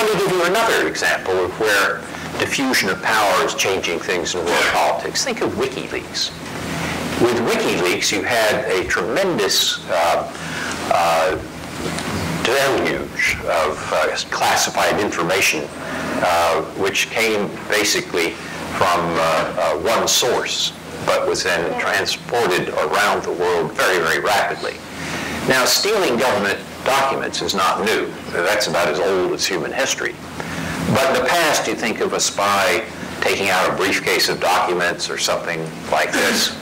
let me give you another example of where diffusion of power is changing things in world politics. Think of WikiLeaks. With WikiLeaks, you had a tremendous deluge of classified information, which came basically from one source, but was then transported around the world very, very rapidly. Now, stealing government documents is not new. That's about as old as human history. But in the past, you think of a spy taking out a briefcase of documents or something like this.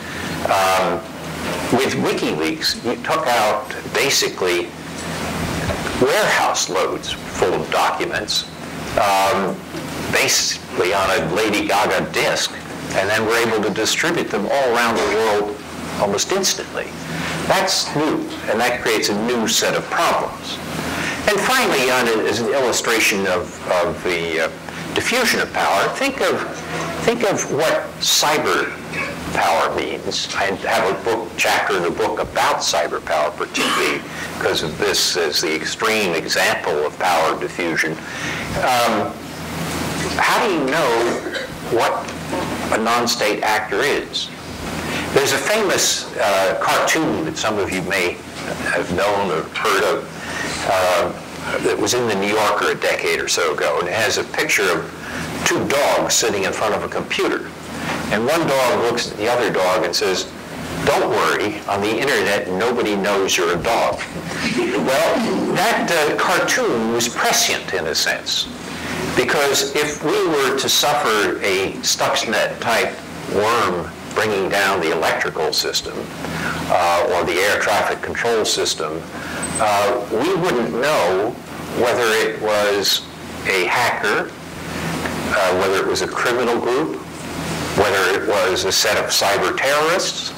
With WikiLeaks, you took out basically warehouse loads full of documents, basically on a Lady Gaga disk, and then were able to distribute them all around the world almost instantly. That's new, and that creates a new set of problems. And finally, as an illustration of the diffusion of power, think of what cyber power means. I have a chapter in the book about cyber power, particularly because of this as the extreme example of power diffusion. How do you know what a non-state actor is? There's a famous cartoon that some of you may have known or heard of that was in the New Yorker a decade or so ago, and it has a picture of two dogs sitting in front of a computer. And one dog looks at the other dog and says, "Don't worry, on the internet nobody knows you're a dog." Well, that cartoon was prescient in a sense, because if we were to suffer a Stuxnet type worm bringing down the electrical system or the air traffic control system, we wouldn't know whether it was a hacker, whether it was a criminal group, whether it was a set of cyber terrorists,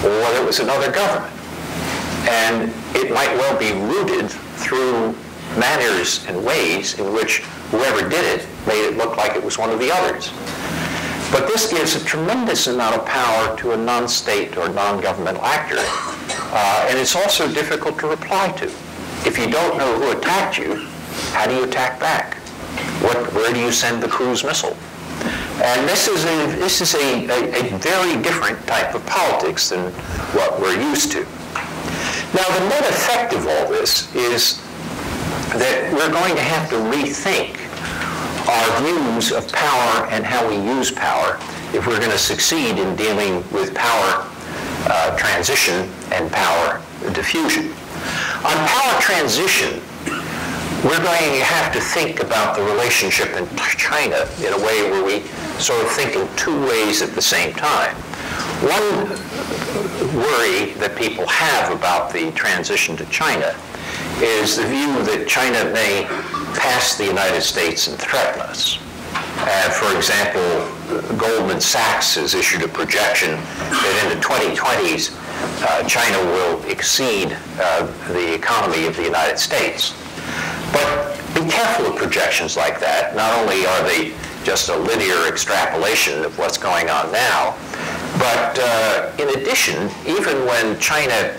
or whether it was another government. And it might well be rooted through manners and ways in which whoever did it made it look like it was one of the others. But this gives a tremendous amount of power to a non-state or non-governmental actor. And it's also difficult to reply to. If you don't know who attacked you, how do you attack back? Where do you send the cruise missile? And this is a very different type of politics than what we're used to. Now, the net effect of all this is that we're going to have to rethink our views of power and how we use power if we're going to succeed in dealing with power transition and power diffusion. On power transition, we're going to have to think about the relationship in China in a way where we sort of think in two ways at the same time. One worry that people have about the transition to China is the view that China may pass the United States and threaten us. For example, Goldman Sachs has issued a projection that in the 2020s, China will exceed the economy of the United States. But be careful of projections like that. Not only are they just a linear extrapolation of what's going on now, but in addition, even when China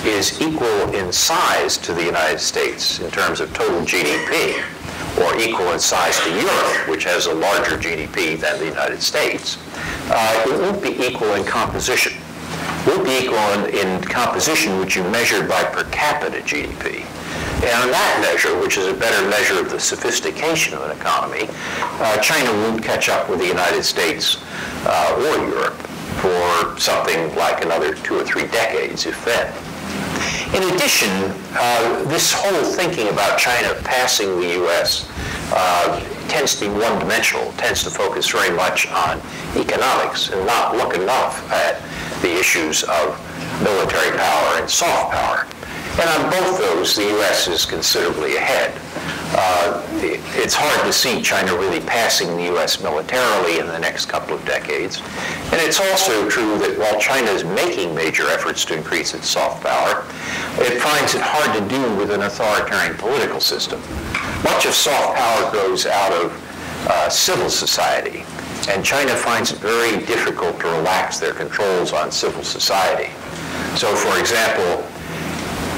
is equal in size to the United States in terms of total GDP, or equal in size to Europe, which has a larger GDP than the United States, it won't be equal in composition. It won't be equal in composition, which you measure by per capita GDP. And on that measure, which is a better measure of the sophistication of an economy, China won't catch up with the United States or Europe for something like another 2 or 3 decades, if then. In addition, this whole thinking about China passing the U.S. Tends to be one-dimensional, tends to focus very much on economics and not look enough at the issues of military power and soft power. And on both those, the U.S. is considerably ahead. It's hard to see China really passing the U.S. militarily in the next couple of decades. And it's also true that while China is making major efforts to increase its soft power, it finds it hard to do with an authoritarian political system. Much of soft power grows out of civil society, and China finds it very difficult to relax their controls on civil society. So, for example,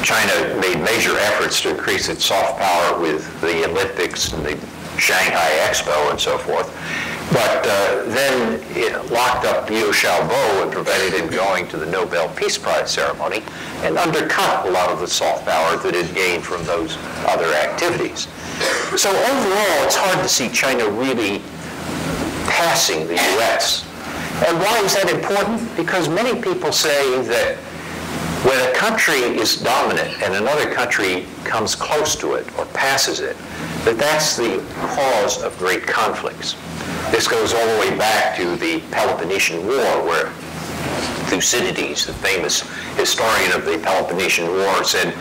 China made major efforts to increase its soft power with the Olympics and the Shanghai Expo and so forth. But then it locked up Liu Xiaobo and prevented him going to the Nobel Peace Prize ceremony and undercut a lot of the soft power that it gained from those other activities. So overall, it's hard to see China really passing the US. And why is that important? Because many people say that when a country is dominant and another country comes close to it or passes it, that's the cause of great conflicts. This goes all the way back to the Peloponnesian War, where Thucydides, the famous historian of the Peloponnesian War, said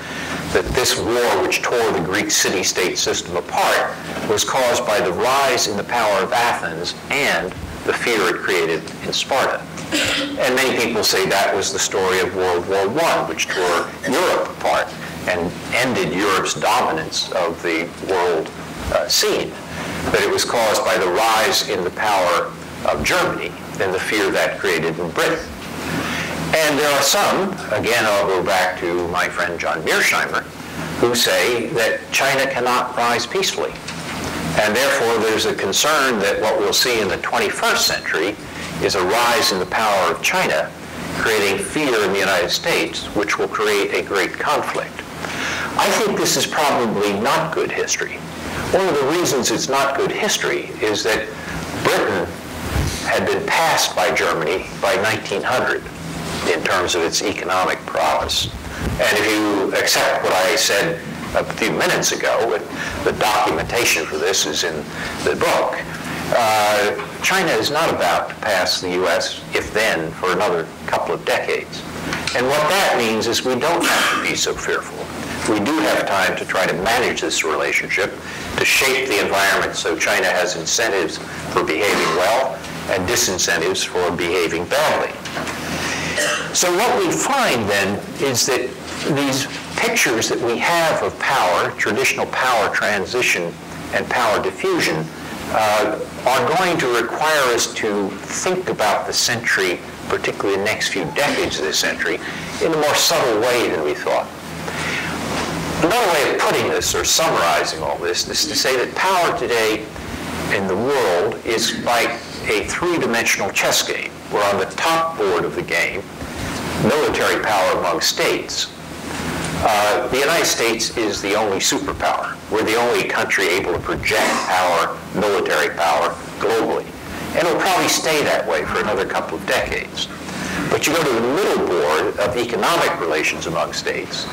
that this war, which tore the Greek city-state system apart, was caused by the rise in the power of Athens and the fear it created in Sparta. And many people say that was the story of World War I, which tore Europe apart and ended Europe's dominance of the world scene. That it was caused by the rise in the power of Germany and the fear that created in Britain. And there are some, again I'll go back to my friend John Mearsheimer, who say that China cannot rise peacefully. And therefore there's a concern that what we'll see in the 21st century is a rise in the power of China, creating fear in the United States, which will create a great conflict. I think this is probably not good history. One of the reasons it's not good history is that Britain had been passed by Germany by 1900 in terms of its economic prowess. And if you accept what I said a few minutes ago, the documentation for this is in the book, China is not about to pass the US, if then, for another couple of decades. And what that means is we don't have to be so fearful. We do have time to try to manage this relationship, to shape the environment so China has incentives for behaving well and disincentives for behaving badly. So what we find then is that these pictures that we have of power, traditional power transition and power diffusion, are going to require us to think about the century, particularly the next few decades of this century, in a more subtle way than we thought. Another way of putting this, or summarizing all this, is to say that power today in the world is like a three-dimensional chess game, where on the top board of the game, military power among states, the United States is the only superpower. We're the only country able to project power, military power, globally. And it'll probably stay that way for another couple of decades. But you go to the middle board of economic relations among states,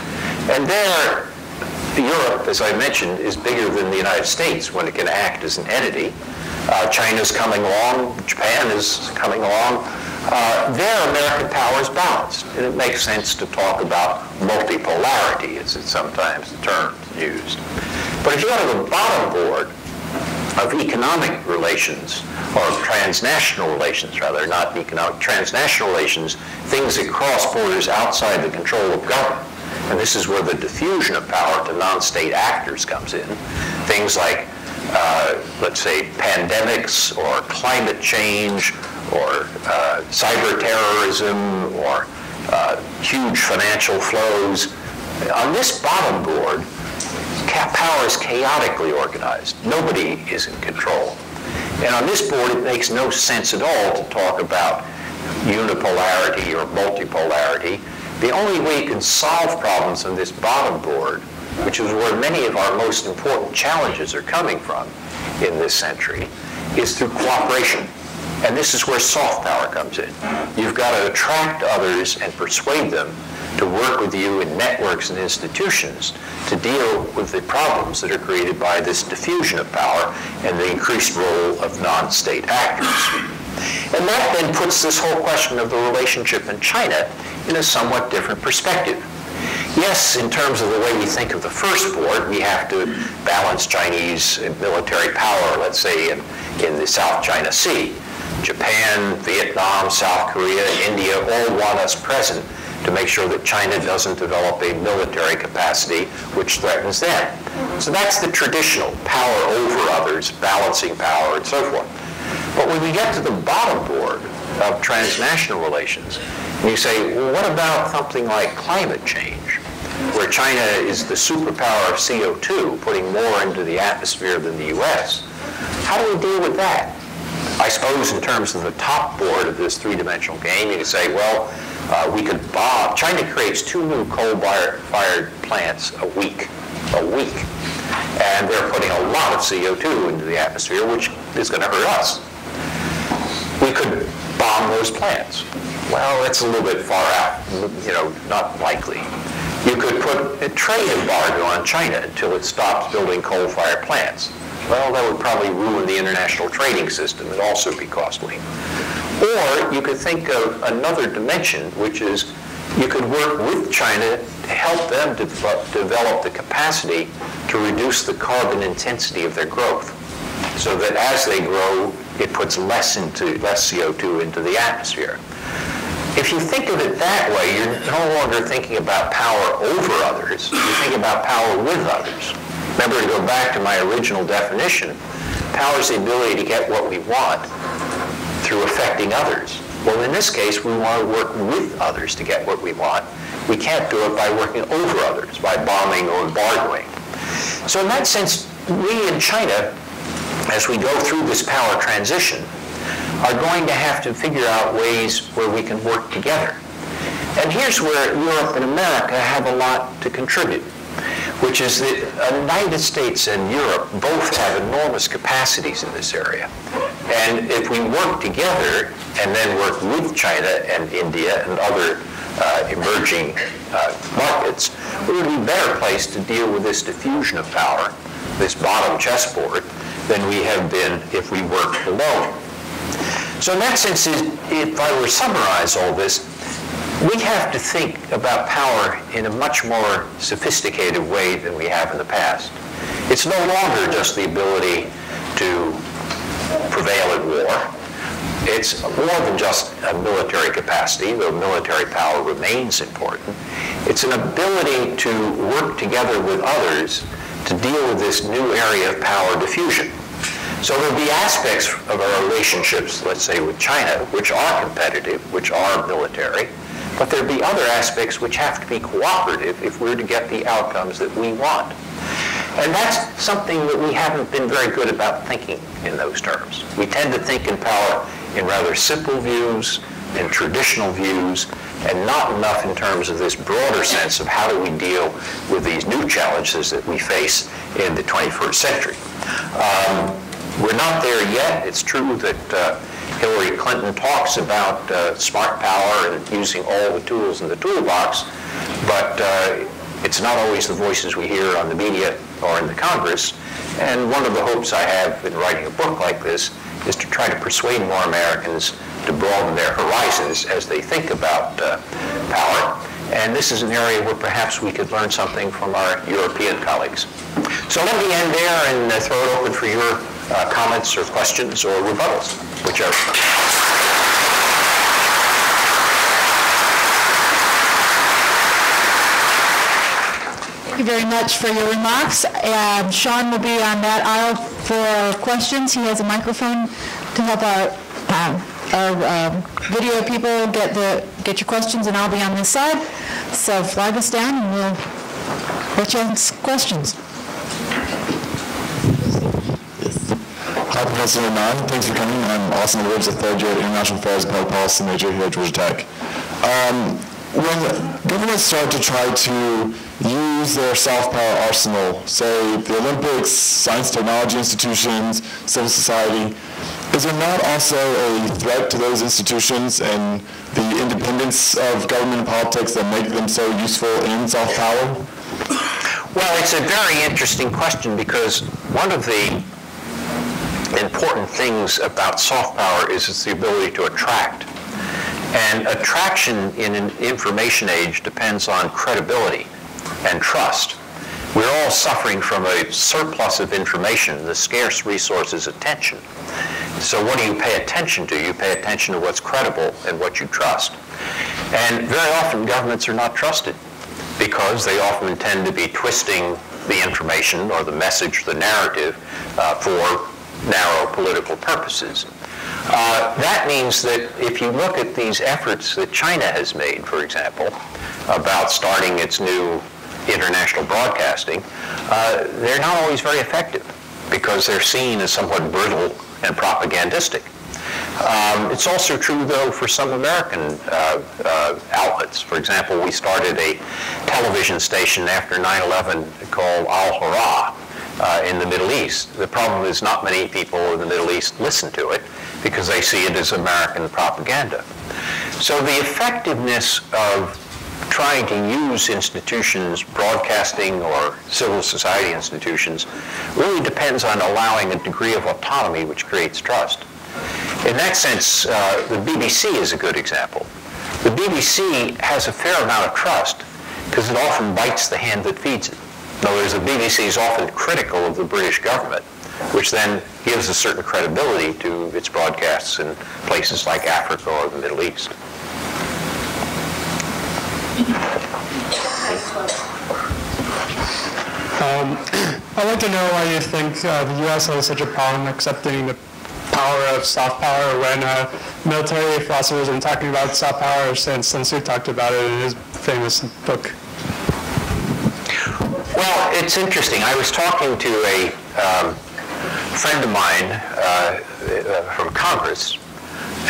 and there, Europe, as I mentioned, is bigger than the United States when it can act as an entity. China's coming along, Japan is coming along. There, American power is balanced, and it makes sense to talk about multipolarity, as it's sometimes the term used. But if you go to the bottom board of economic relations, or transnational relations rather, not economic, transnational relations, things that cross borders outside the control of government. And this is where the diffusion of power to non-state actors comes in. Things like, let's say, pandemics or climate change or cyber terrorism or huge financial flows. On this bottom board, power is chaotically organized. Nobody is in control. And on this board, it makes no sense at all to talk about unipolarity or multipolarity. The only way you can solve problems on this bottom board, which is where many of our most important challenges are coming from in this century, is through cooperation. And this is where soft power comes in. You've got to attract others and persuade them to work with you in networks and institutions to deal with the problems that are created by this diffusion of power and the increased role of non-state actors. And that then puts this whole question of the relationship in China in a somewhat different perspective. Yes, in terms of the way we think of the first board, we have to balance Chinese military power, let's say, in the South China Sea. Japan, Vietnam, South Korea, India all want us present to make sure that China doesn't develop a military capacity which threatens them. So that's the traditional power over others, balancing power, and so forth. But when we get to the bottom board of transnational relations, and you say, well, what about something like climate change, where China is the superpower of CO2, putting more into the atmosphere than the US? How do we deal with that? I suppose in terms of the top board of this three-dimensional game, you could say, well, we could bomb. China creates 2 new coal-fired plants a week. And they're putting a lot of CO2 into the atmosphere, which is going to hurt us. We could bomb those plants. Well, that's a little bit far out, not likely. You could put a trade embargo on China until it stops building coal-fired plants. Well, that would probably ruin the international trading system and also be costly. Or you could think of another dimension, which is you could work with China to help them develop the capacity to reduce the carbon intensity of their growth, so that as they grow, it puts less CO2 into the atmosphere. If you think of it that way, you're no longer thinking about power over others. You think about power with others. Remember, to go back to my original definition, power is the ability to get what we want through affecting others. Well, in this case, we want to work with others to get what we want. We can't do it by working over others, by bombing or embargoing. So in that sense, we in China, as we go through this power transition, are going to have to figure out ways where we can work together. And here's where Europe and America have a lot to contribute, which is that the United States and Europe both have enormous capacities in this area. And if we work together and then work with China and India and other emerging markets, we would be better placed to deal with this diffusion of power, this bottom chessboard, than we have been if we worked alone. So in that sense, if I were to summarize all this, we have to think about power in a much more sophisticated way than we have in the past. It's no longer just the ability to prevail at war. It's more than just a military capacity, though military power remains important. It's an ability to work together with others to deal with this new area of power diffusion. So there'll be aspects of our relationships, let's say with China, which are competitive, which are military, but there'll be other aspects which have to be cooperative if we're to get the outcomes that we want. And that's something that we haven't been very good about thinking in those terms. We tend to think in power in rather simple views, in traditional views, and not enough in terms of this broader sense of how do we deal with these new challenges that we face in the 21st century. We're not there yet. It's true that Hillary Clinton talks about smart power and using all the tools in the toolbox, but it's not always the voices we hear on the media or in the Congress. And one of the hopes I have in writing a book like this is to try to persuade more Americans to broaden their horizons as they think about power. And this is an area where perhaps we could learn something from our European colleagues. So let me end there and throw it open for your comments or questions or rebuttals, whichever. Thank you very much for your remarks. Sean will be on that aisle for questions. He has a microphone to help our video people get your questions, and I'll be on this side. So flag us down and we'll let you ask questions. Hi, Professor Anand. Thanks for coming. I'm Austin Rhodes, a third year at International Affairs and Public Policy major here at Georgia Tech. When governments start to try to use their soft power arsenal, say the Olympics, science technology institutions, civil society, is there not also a threat to those institutions and the independence of government and politics that make them so useful in soft power? Well, it's a very interesting question because one of the important things about soft power is it's the ability to attract. And attraction in an information age depends on credibility and trust. We're all suffering from a surplus of information. The scarce resource is attention. So what do you pay attention to? You pay attention to what's credible and what you trust. And very often governments are not trusted because they often tend to be twisting the information or the message, the narrative, for narrow political purposes. That means that if you look at these efforts that China has made, for example, about starting its new international broadcasting, they're not always very effective. because they're seen as somewhat brittle and propagandistic. It's also true, though, for some American outlets. For example, we started a television station after 9/11 called Al-Hurrah in the Middle East. The problem is not many people in the Middle East listen to it because they see it as American propaganda. So the effectiveness of trying to use institutions, broadcasting or civil society institutions, really depends on allowing a degree of autonomy which creates trust. In that sense, the BBC is a good example. The BBC has a fair amount of trust because it often bites the hand that feeds it. In other words, the BBC is often critical of the British government, which then gives a certain credibility to its broadcasts in places like Africa or the Middle East. I'd like to know why you think the U.S. has such a problem accepting the power of soft power when military philosophers have been talking about soft power since Sun Tzu talked about it in his famous book. Well, it's interesting. I was talking to a friend of mine from Congress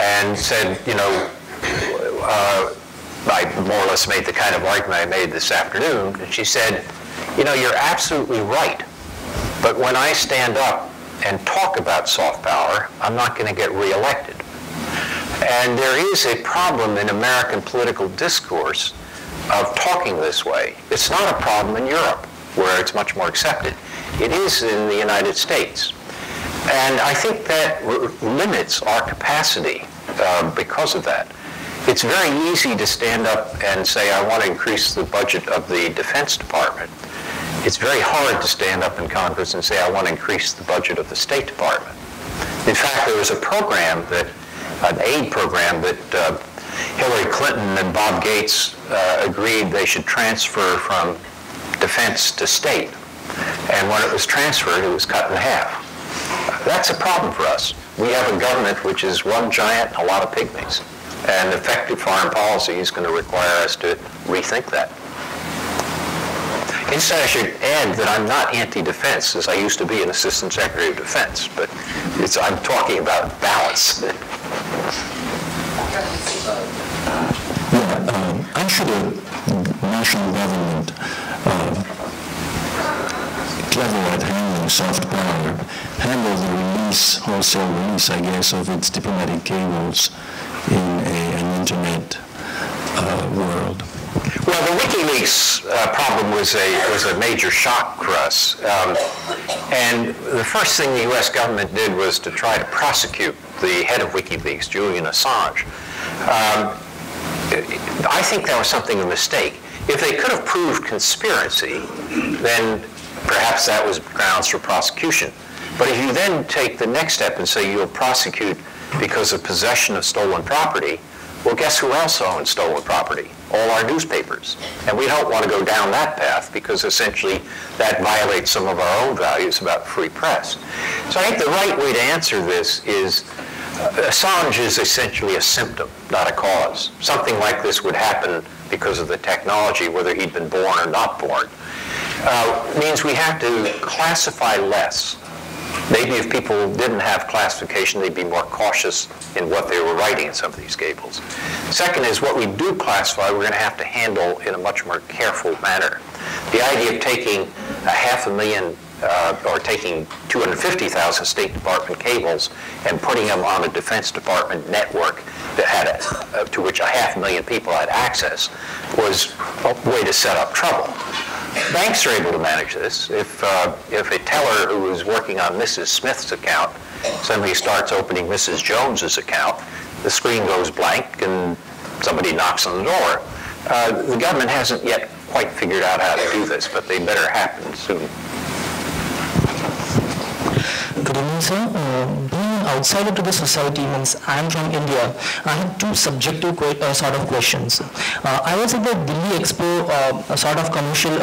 and said, you know, I more or less made the kind of argument I made this afternoon, and she said, you know, you're absolutely right, but when I stand up and talk about soft power, I'm not going to get reelected. And there is a problem in American political discourse of talking this way. It's not a problem in Europe, where it's much more accepted. It is in the United States. And I think that limits our capacity because of that. It's very easy to stand up and say, I want to increase the budget of the Defense Department. It's very hard to stand up in Congress and say, I want to increase the budget of the State Department. In fact, there was a program an aid program that Hillary Clinton and Bob Gates agreed they should transfer from defense to state. And when it was transferred, it was cut in half. That's a problem for us. We have a government which is one giant and a lot of pygmies. And effective foreign policy is going to require us to rethink that. Instead, I should add that I'm not anti-defense, as I used to be an Assistant Secretary of Defense, but I'm talking about balance. How should a national government clever at handling soft power handle the wholesale release, I guess, of its diplomatic cables in an internet world? Well, the WikiLeaks problem was a major shock for us. And the first thing the U.S. government did was to try to prosecute the head of WikiLeaks, Julian Assange. I think that was something of a mistake. If they could have proved conspiracy, then perhaps that was grounds for prosecution. But if you then take the next step and say you'll prosecute because of possession of stolen property, well, guess who else owns stolen property? All our newspapers. And we don't want to go down that path because essentially that violates some of our own values about free press. So I think the right way to answer this is Assange is essentially a symptom, not a cause. Something like this would happen because of the technology, whether he'd been born or not born. Means we have to classify less. Maybe if people didn't have classification, they'd be more cautious in what they were writing in some of these cables. Second is what we do classify, we're going to have to handle in a much more careful manner. The idea of taking 500,000 or taking 250,000 State Department cables and putting them on a Defense Department network that had to which 500,000 people had access was a way to set up trouble. Banks are able to manage this. If a teller who is working on Mrs. Smith's account suddenly starts opening Mrs. Jones's account, the screen goes blank and somebody knocks on the door. The government hasn't yet quite figured out how to do this, but they better happen soon. Good evening, sir. Being an outsider to the society means I'm from India. I have two subjective sort of questions. I was at the Delhi Expo, a sort of commercial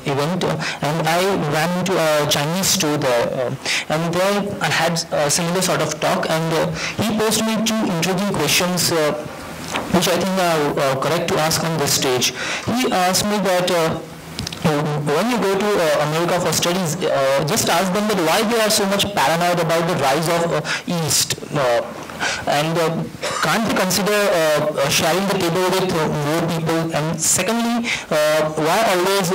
event, and I ran into a Chinese store there. And there I had a similar sort of talk, and he posed me two intriguing questions which I think are correct to ask on this stage. He asked me that When you go to America for studies, just ask them that why they are so much paranoid about the rise of East. And can't we consider sharing the table with more people? And secondly, why always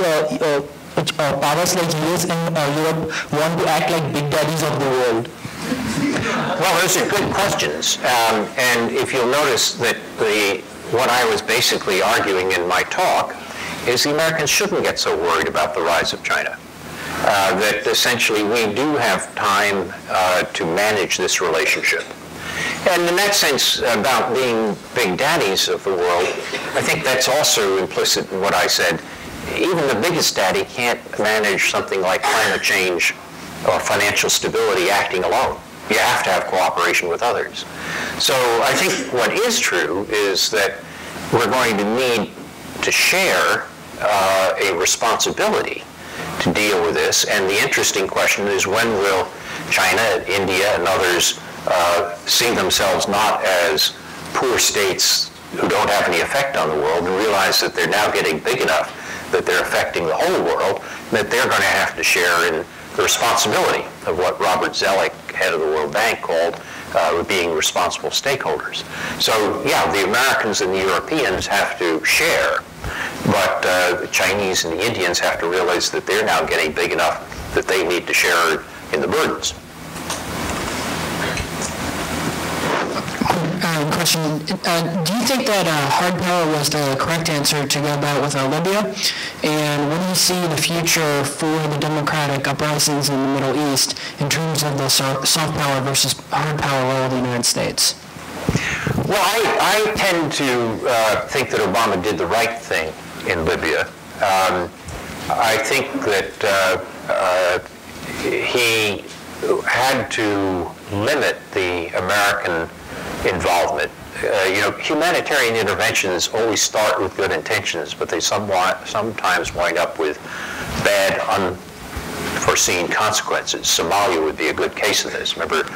powers like US and Europe want to act like big daddies of the world? Well, those are good questions. And if you'll notice that what I was basically arguing in my talk is the Americans shouldn't get so worried about the rise of China. That essentially we do have time to manage this relationship. And in that sense, about being big daddies of the world, I think that's also implicit in what I said. Even the biggest daddy can't manage something like climate change or financial stability acting alone. You have to have cooperation with others. So I think what is true is that we're going to need to share a responsibility to deal with this. And the interesting question is, when will China, India, and others see themselves not as poor states who don't have any effect on the world, and realize that they're now getting big enough that they're affecting the whole world, that they're going to have to share in the responsibility of what Robert Zoellick, head of the World Bank, called being responsible stakeholders. So yeah, the Americans and the Europeans have to share, but the Chinese and the Indians have to realize that they're now getting big enough that they need to share in the burdens. Question. Do you think that hard power was the correct answer to go about with Libya? And what do you see in the future for the democratic uprisings in the Middle East in terms of the soft power versus hard power role of the United States? Well, I tend to think that Obama did the right thing in Libya. I think that he had to limit the American involvement. Humanitarian interventions always start with good intentions, but they sometimes wind up with bad, unforeseen consequences. Somalia would be a good case of this. Remember,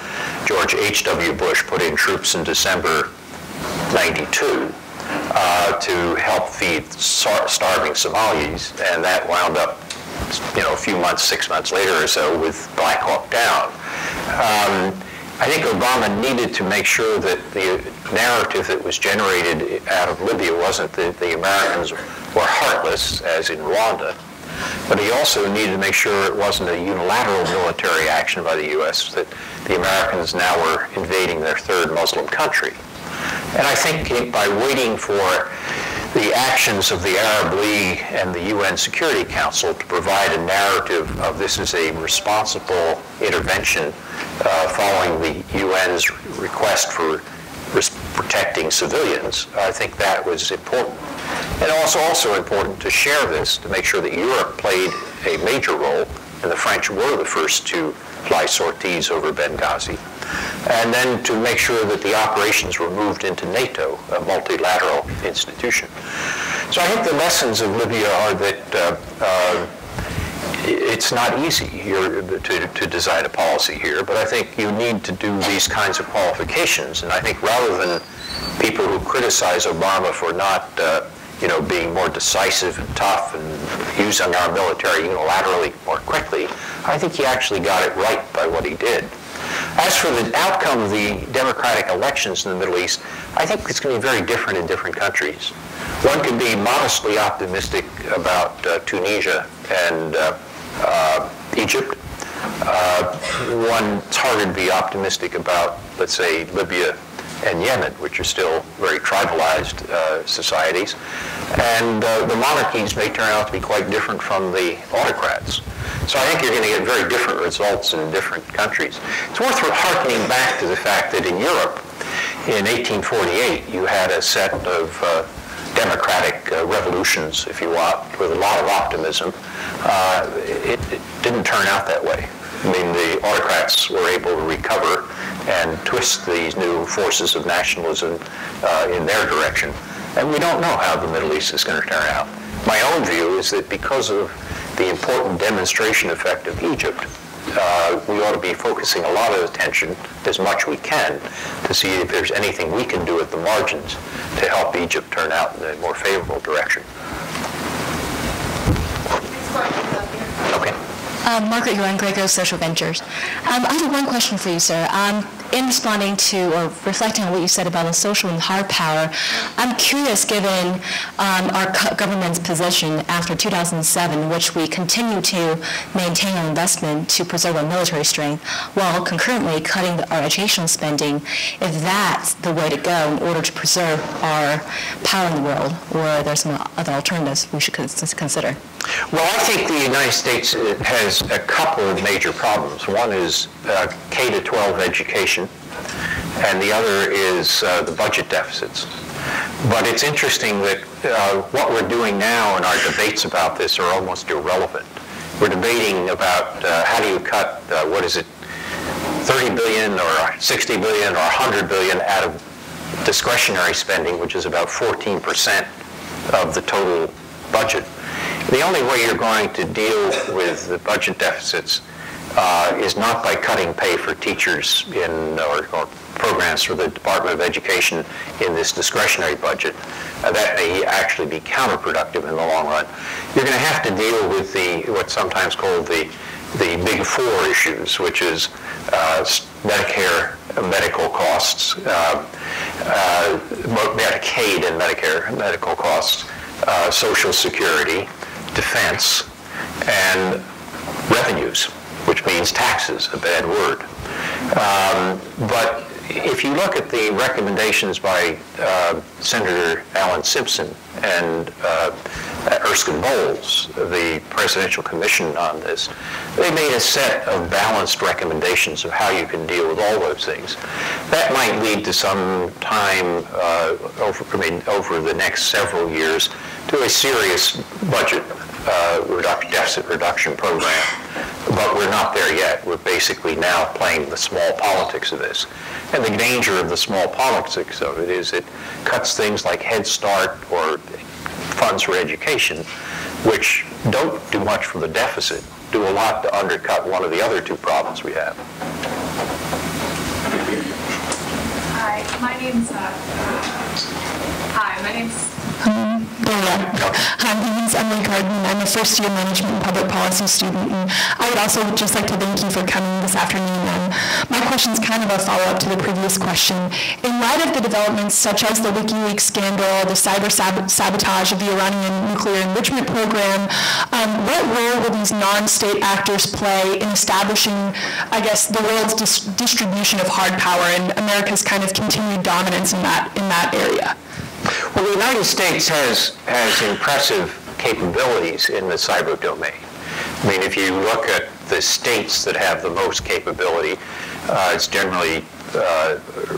George H.W. Bush put in troops in December '92 to help feed starving Somalis, and that wound up, a few months, 6 months later or so, with Black Hawk Down. I think Obama needed to make sure that the narrative that was generated out of Libya wasn't that the Americans were heartless, as in Rwanda, but he also needed to make sure it wasn't a unilateral military action by the U.S., that the Americans now were invading their third Muslim country. And I think by waiting for the actions of the Arab League and the UN Security Council to provide a narrative of this as a responsible intervention following the UN's request for protecting civilians, I think that was important. And it was also important to share this, to make sure that Europe played a major role, and the French were the first to fly sorties over Benghazi, and then to make sure that the operations were moved into NATO, a multilateral institution. So I think the lessons of Libya are that it's not easy to design a policy here, but I think you need to do these kinds of qualifications. And I think rather than people who criticize Obama for not being more decisive and tough and using our military unilaterally more quickly, I think he actually got it right by what he did. As for the outcome of the democratic elections in the Middle East, I think it's going to be very different in different countries. One could be modestly optimistic about Tunisia and Egypt. It's harder to be optimistic about, let's say, Libya and Yemen, which are still very tribalized societies. And the monarchies may turn out to be quite different from the autocrats. So I think you're going to get very different results in different countries. It's worth hearkening back to the fact that in Europe, in 1848, you had a set of democratic revolutions, if you want, with a lot of optimism. It didn't turn out that way. I mean, the autocrats were able to recover and twist these new forces of nationalism in their direction. And we don't know how the Middle East is going to turn out. My own view is that because of the important demonstration effect of Egypt, we ought to be focusing a lot of attention, as much we can, to see if there's anything we can do at the margins to help Egypt turn out in a more favorable direction. Margaret Yuan, Grego Social Ventures. I have one question for you, sir. In responding to or reflecting on what you said about the social and hard power, I'm curious, given our government's position after 2007, which we continue to maintain our investment to preserve our military strength, while concurrently cutting our educational spending, if that's the way to go in order to preserve our power in the world, or there's some other alternatives we should consider. Well, I think the United States has a couple of major problems. One is K-12 education, and the other is the budget deficits. But it's interesting that what we're doing now in our debates about this are almost irrelevant. We're debating about how do you cut, 30 billion or 60 billion or 100 billion out of discretionary spending, which is about 14% of the total budget. The only way you're going to deal with the budget deficits is not by cutting pay for teachers or programs for the Department of Education in this discretionary budget. That may actually be counterproductive in the long run. You're going to have to deal with what's sometimes called the big four issues, which is Medicare medical costs, Medicaid and Medicare medical costs, Social Security, defense, and revenues, which means taxes, a bad word. But if you look at the recommendations by Senator Alan Simpson and Erskine Bowles, the Presidential Commission on this, they made a set of balanced recommendations of how you can deal with all those things. That might lead to some time over the next several years to a serious budget deficit reduction program. But we're not there yet. We're basically now playing the small politics of this. And the danger of the small politics of it is it cuts things like Head Start or funds for education, which don't do much for the deficit, do a lot to undercut one of the other two problems we have. Hi, my name's Hi, my name is Emily Carden. I'm a first-year management and public policy student, and I would also just like to thank you for coming this afternoon. My question is kind of a follow-up to the previous question. In light of the developments such as the WikiLeaks scandal, the cyber sabotage of the Iranian nuclear enrichment program, what role will these non-state actors play in establishing, I guess, the world's distribution of hard power and America's kind of continued dominance in that area? Well, the United States has impressive capabilities in the cyber domain. I mean, if you look at the states that have the most capability, it's generally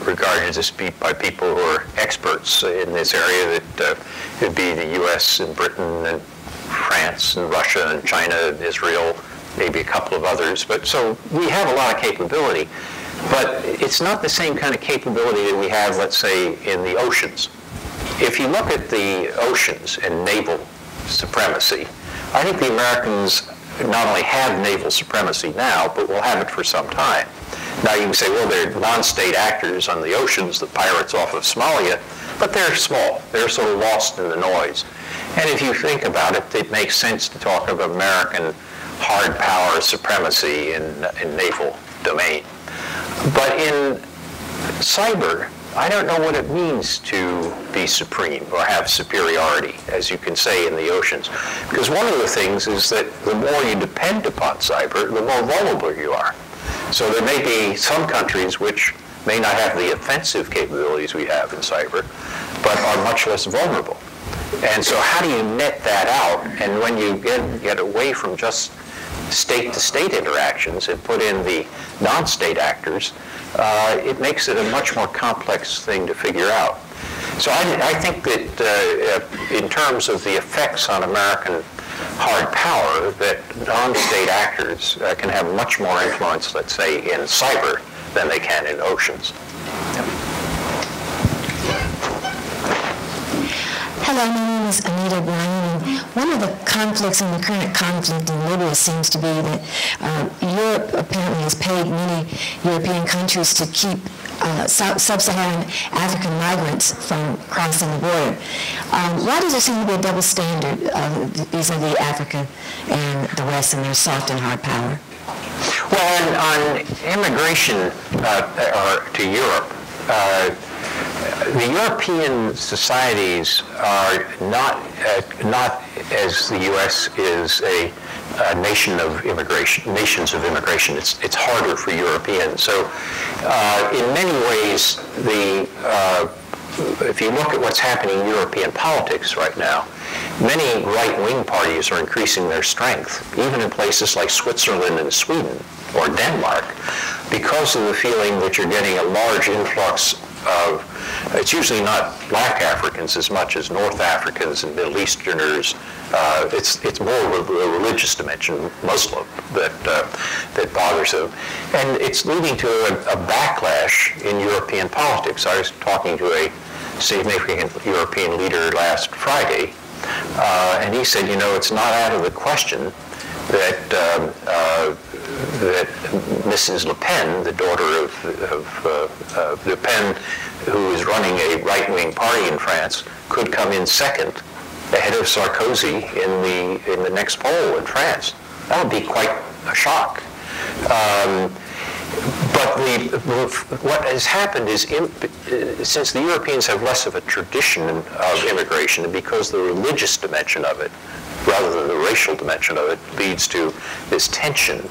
regarded as by people who are experts in this area. That would be the U.S. and Britain and France and Russia and China and Israel, maybe a couple of others. But so we have a lot of capability, but it's not the same kind of capability that we have, let's say, in the oceans. If you look at the oceans and naval supremacy, I think the Americans not only have naval supremacy now, but will have it for some time. Now you can say, well, they're non-state actors on the oceans, the pirates off of Somalia, but they're small. They're sort of lost in the noise. And if you think about it, it makes sense to talk of American hard power supremacy in naval domain. But in cyber, I don't know what it means to be supreme or have superiority, as you can say in the oceans. Because one of the things is that the more you depend upon cyber, the more vulnerable you are. So there may be some countries which may not have the offensive capabilities we have in cyber, but are much less vulnerable. And so how do you net that out? And when you get away from just state-to-state interactions and put in the non-state actors, it makes it a much more complex thing to figure out. So I think that in terms of the effects on American hard power, that non-state actors can have much more influence, let's say, in cyber than they can in oceans. Hello, my name is Anita Bryan. One of the conflicts in the current conflict in Libya seems to be that Europe apparently has paid many European countries to keep sub-Saharan African migrants from crossing the border. Why does there seem to be a double standard vis-a-vis Africa and the West and their soft and hard power? Well, on immigration to Europe, the European societies are not as the U.S. is a nation of immigration, nations of immigration. It's harder for Europeans. So, in many ways, if you look at what's happening in European politics right now, many right-wing parties are increasing their strength, even in places like Switzerland and Sweden or Denmark, because of the feeling that you're getting a large influx of, it's usually not black Africans as much as North Africans and Middle Easterners. It's more of a religious dimension, Muslim, that bothers them. And it's leading to a backlash in European politics. I was talking to a significant European leader last Friday, and he said, you know, it's not out of the question that that Mrs. Le Pen, the daughter of Le Pen, who is running a right-wing party in France, could come in second ahead of Sarkozy in the next poll in France. That would be quite a shock. But what has happened is, since the Europeans have less of a tradition of immigration, and because the religious dimension of it, rather than the racial dimension of it, leads to this tension,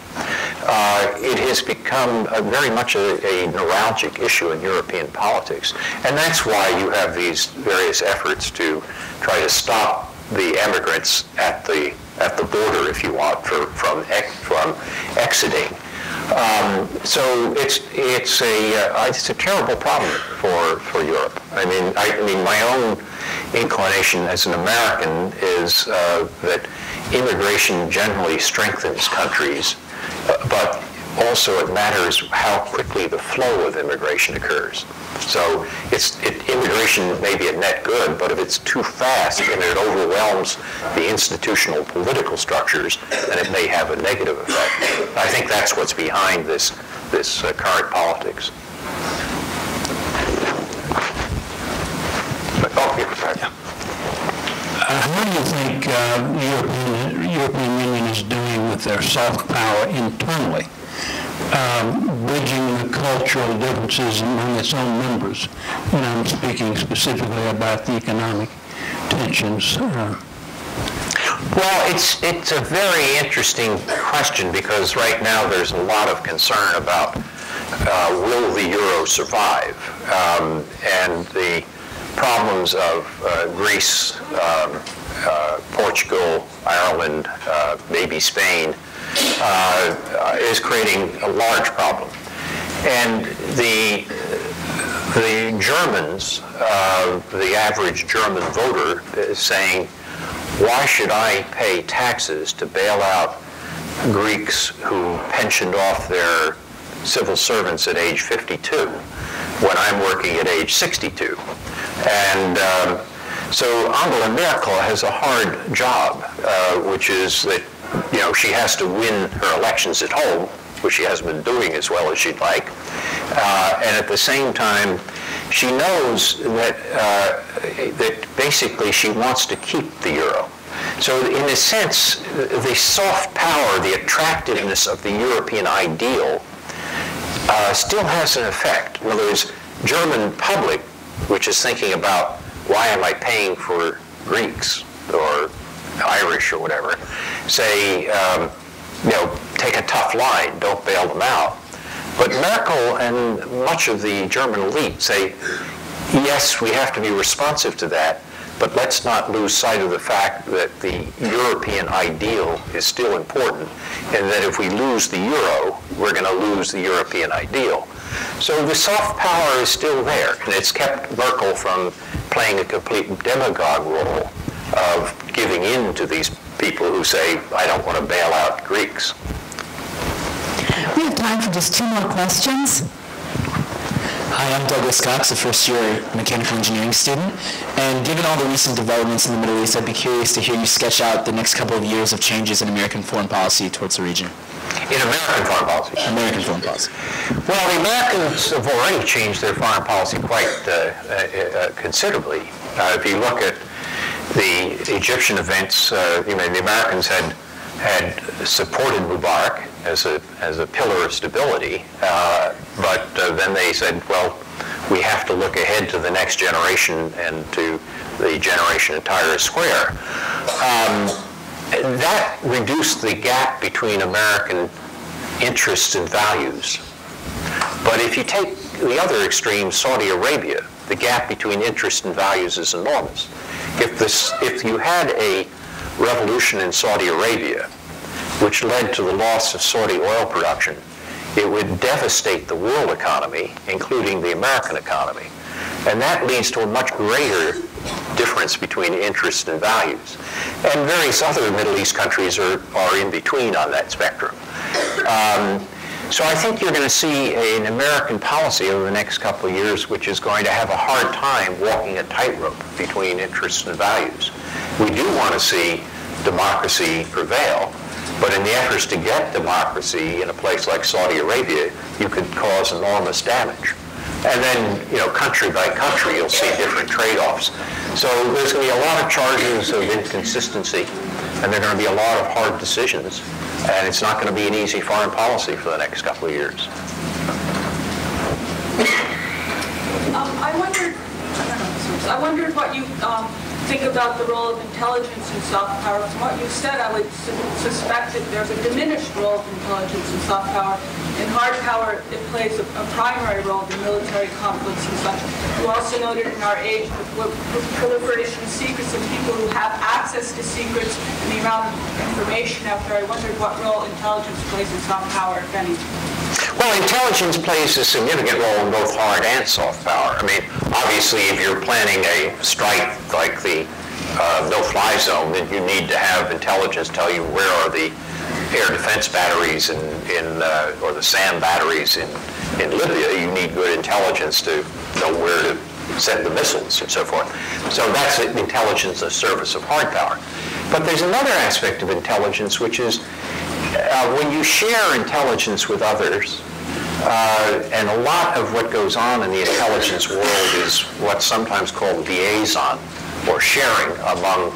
it has become very much a neuralgic issue in European politics. And that's why you have these various efforts to try to stop the immigrants at the border, if you want, from exiting. So it's a terrible problem for Europe. I mean, my own inclination as an American is that immigration generally strengthens countries, but also it matters how quickly the flow of immigration occurs. So immigration may be a net good, but if it's too fast and it overwhelms the institutional political structures, then it may have a negative effect. I think that's what's behind this current politics. How do you think the European Union is doing with their soft power internally, bridging the cultural differences among its own members? And I'm speaking specifically about the economic tensions. Well, it's a very interesting question, because right now there's a lot of concern about will the euro survive, and the problems of Greece, Portugal, Ireland, maybe Spain, is creating a large problem. And the Germans, the average German voter is saying, why should I pay taxes to bail out Greeks who pensioned off their civil servants at age 52 when I'm working at age 62? And so Angela Merkel has a hard job, which is that, you know, she has to win her elections at home, which she hasn't been doing as well as she'd like. And at the same time, she knows that, that basically she wants to keep the euro. So in a sense, the soft power, the attractiveness of the European ideal still has an effect. In other words, German public, which is thinking about, why am I paying for Greeks or Irish or whatever, say, you know, take a tough line, don't bail them out. But Merkel and much of the German elite say, yes, we have to be responsive to that, but let's not lose sight of the fact that the European ideal is still important, and that if we lose the euro, we're going to lose the European ideal. So the soft power is still there, and it's kept Merkel from playing a complete demagogue role of giving in to these people who say, I don't want to bail out Greeks. We have time for just two more questions. Hi, I'm Douglas Cox, a first-year mechanical engineering student. And given all the recent developments in the Middle East, I'd be curious to hear you sketch out the next couple of years of changes in American foreign policy towards the region. In American foreign policy? American foreign policy. Well, the Americans have already changed their foreign policy quite considerably. If you look at the Egyptian events, the Americans had supported Mubarak as a pillar of stability, but then they said, well, we have to look ahead to the next generation and to the generation of Tahrir Square. That reduced the gap between American interests and values. But if you take the other extreme, Saudi Arabia, the gap between interest and values is enormous. If you had a revolution in Saudi Arabia, which led to the loss of Saudi oil production, it would devastate the world economy, including the American economy. And that leads to a much greater difference between interest and values. And various other Middle East countries are in between on that spectrum. So I think you're going to see an American policy over the next couple of years which is going to have a hard time walking a tightrope between interests and values. We do want to see democracy prevail, but in the efforts to get democracy in a place like Saudi Arabia, you could cause enormous damage. And then, country by country, you'll see different trade-offs. So there's going to be a lot of charges of inconsistency, and there are going to be a lot of hard decisions. And it's not going to be an easy foreign policy for the next couple of years. I wondered what you think about the role of intelligence in soft power. From what you said, I would suspect that there's a diminished role of intelligence in soft power. In hard power, it plays a primary role in military conflicts and such. You also noted in our age with proliferation of secrets and people who have access to secrets and the amount of information out there, I wondered what role intelligence plays in soft power, if any. Well, intelligence plays a significant role in both hard and soft power. I mean, obviously, if you're planning a strike like the no-fly zone, then you need to have intelligence tell you where are the air defense batteries or the SAM batteries in Libya. You need good intelligence to know where to send the missiles and so forth. So that's intelligence in service of hard power. But there's another aspect of intelligence, which is when you share intelligence with others, and a lot of what goes on in the intelligence world is what's sometimes called liaison, or sharing among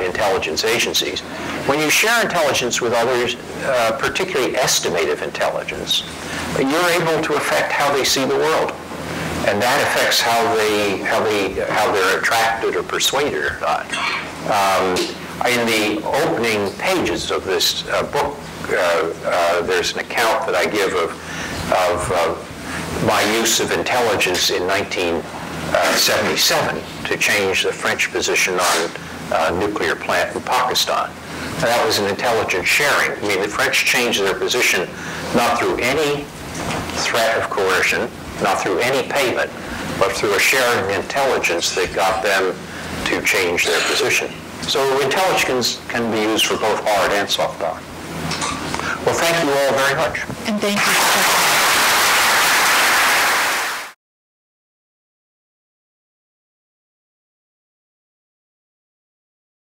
intelligence agencies. When you share intelligence with others, particularly estimative intelligence, you're able to affect how they see the world. And that affects how they're attracted or persuaded or not. In the opening pages of this book, there's an account that I give of my use of intelligence in 1977 to change the French position on a nuclear plant in Pakistan. And that was an intelligence sharing. I mean, the French changed their position not through any threat of coercion, not through any payment, but through a sharing of intelligence that got them to change their position. So intelligence can be used for both hard and soft power. Well, thank you all very much. And thank you.